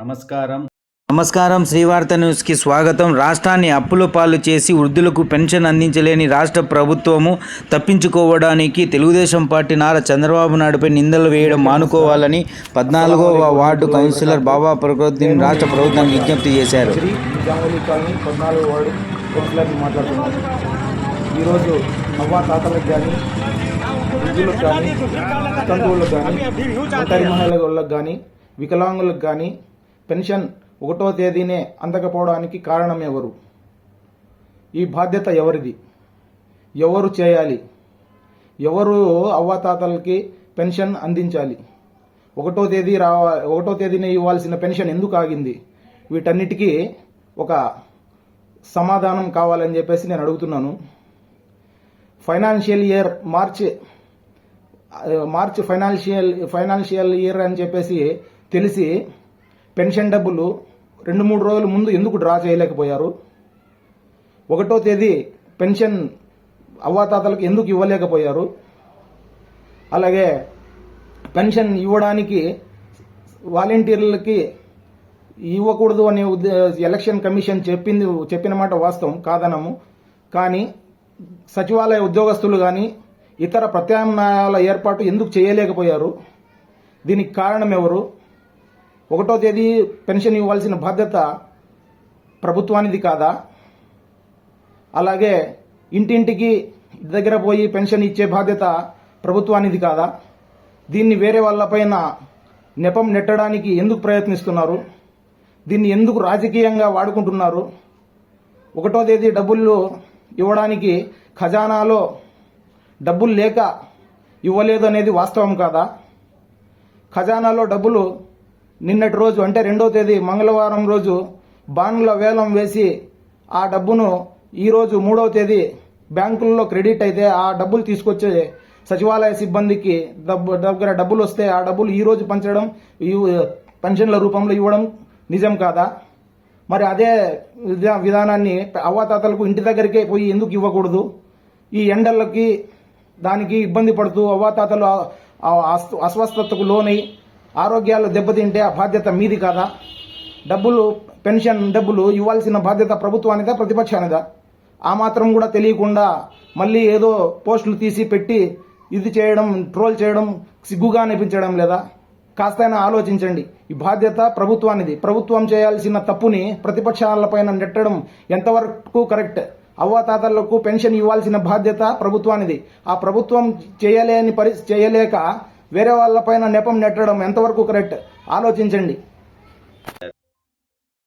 నమస్కారం శ్రీవార్త న్యూస్కి స్వాగతం. రాష్ట్రాన్ని అప్పుల పాలు చేసి వృద్ధులకు పెన్షన్ అందించలేని రాష్ట్ర ప్రభుత్వము తప్పించుకోవడానికి తెలుగుదేశం పార్టీ నారా చంద్రబాబు నాయుడుపై నిందలు వేయడం మానుకోవాలని 14వ వార్డు కౌన్సిలర్ బాబా ఫక్రుద్దీన్ రాష్ట్ర ప్రభుత్వానికి విజ్ఞప్తి చేశారు. ఈరోజు అవ్వా తాతలకు కానీ వృద్ధులకు కానీ వితంతువులకు కానీ ఒంటరి మహిళలకు కానీ వికలాంగులకు కానీ పెన్షన్ 1వ తేదీనే అందకపోవడానికి కారణం ఎవరు? ఈ బాధ్యత ఎవరిది? ఎవరు చేయాలి? ఎవరు అవ్వాతాతలకి పెన్షన్ అందించాలి? 1వ తేదీనే ఇవ్వాల్సిన పెన్షన్ ఎందుకు ఆగింది? వీటన్నిటికీ ఒక సమాధానం కావాలని చెప్పేసి నేను అడుగుతున్నాను. Financial year March financial year అని చెప్పేసి తెలిసి పెన్షన్ డబ్బులు 2-3 రోజుల ముందు ఎందుకు డ్రా చేయలేకపోయారు? 1వ తేదీ పెన్షన్ అవ్వాతాతలకు ఎందుకు ఇవ్వలేకపోయారు? అలాగే పెన్షన్ ఇవ్వడానికి వాలంటీర్లకి ఇవ్వకూడదు అనే ఎలక్షన్ కమిషన్ చెప్పిన మాట వాస్తవం కాదనము. కానీ సచివాలయ ఉద్యోగస్తులు కానీ ఇతర ప్రత్యామ్నాయాల ఏర్పాటు ఎందుకు చేయలేకపోయారు? దీనికి కారణం ఎవరు? 1వ తేదీ పెన్షన్ ఇవ్వాల్సిన బాధ్యత ప్రభుత్వానిది కాదా? అలాగే ఇంటింటికి దగ్గర పోయి పెన్షన్ ఇచ్చే బాధ్యత ప్రభుత్వానిది కాదా? దీన్ని వేరే వాళ్ళపైన నెపం నెట్టడానికి ఎందుకు ప్రయత్నిస్తున్నారు? దీన్ని ఎందుకు రాజకీయంగా వాడుకుంటున్నారు? 1వ తేదీ డబ్బులు ఇవ్వడానికి ఖజానాలో డబ్బులు లేక ఇవ్వలేదు అనేది వాస్తవం కాదా? ఖజానాలో డబ్బులు నిన్నటి రోజు అంటే 2వ తేదీ మంగళవారం రోజు బాండ్ల వేలం వేసి ఆ డబ్బును ఈరోజు 3వ తేదీ బ్యాంకుల్లో క్రెడిట్ అయితే ఆ డబ్బులు తీసుకొచ్చే సచివాలయ సిబ్బందికి దగ్గర డబ్బులు వస్తే ఆ డబ్బులు ఈరోజు పంచడం పెన్షన్ల రూపంలో ఇవ్వడం నిజం కాదా? మరి అదే విధానాన్ని అవ్వాతాతలకు ఇంటి దగ్గరికే పోయి ఎందుకు ఇవ్వకూడదు? ఈ ఎండలకి దానికి ఇబ్బంది పడుతూ అవ్వాతాతలు అస్వస్థతకు లోనై ఆరోగ్యాలు దెబ్బతింటే ఆ బాధ్యత మీది కాదా? పెన్షన్ డబ్బులు ఇవ్వాల్సిన బాధ్యత ప్రభుత్వానిదా ప్రతిపక్షానిదా? ఆ మాత్రం కూడా తెలియకుండా మళ్ళీ ఏదో పోస్టులు తీసి పెట్టి ఇది చేయడం, ట్రోల్ చేయడం సిగ్గుగా అనిపించడం లేదా? కాస్తైనా ఆలోచించండి. ఈ బాధ్యత ప్రభుత్వానిది. ప్రభుత్వం చేయాల్సిన తప్పుని ప్రతిపక్షాలపైన నెట్టడం ఎంతవరకు కరెక్ట్? అవ్వాతాతలకు పెన్షన్ ఇవ్వాల్సిన బాధ్యత ప్రభుత్వానిది. ఆ ప్రభుత్వం చేయలేక వేరే వాళ్ళపైన నెపం నెట్టడం ఎంతవరకు కరెక్ట్? ఆలోచించండి.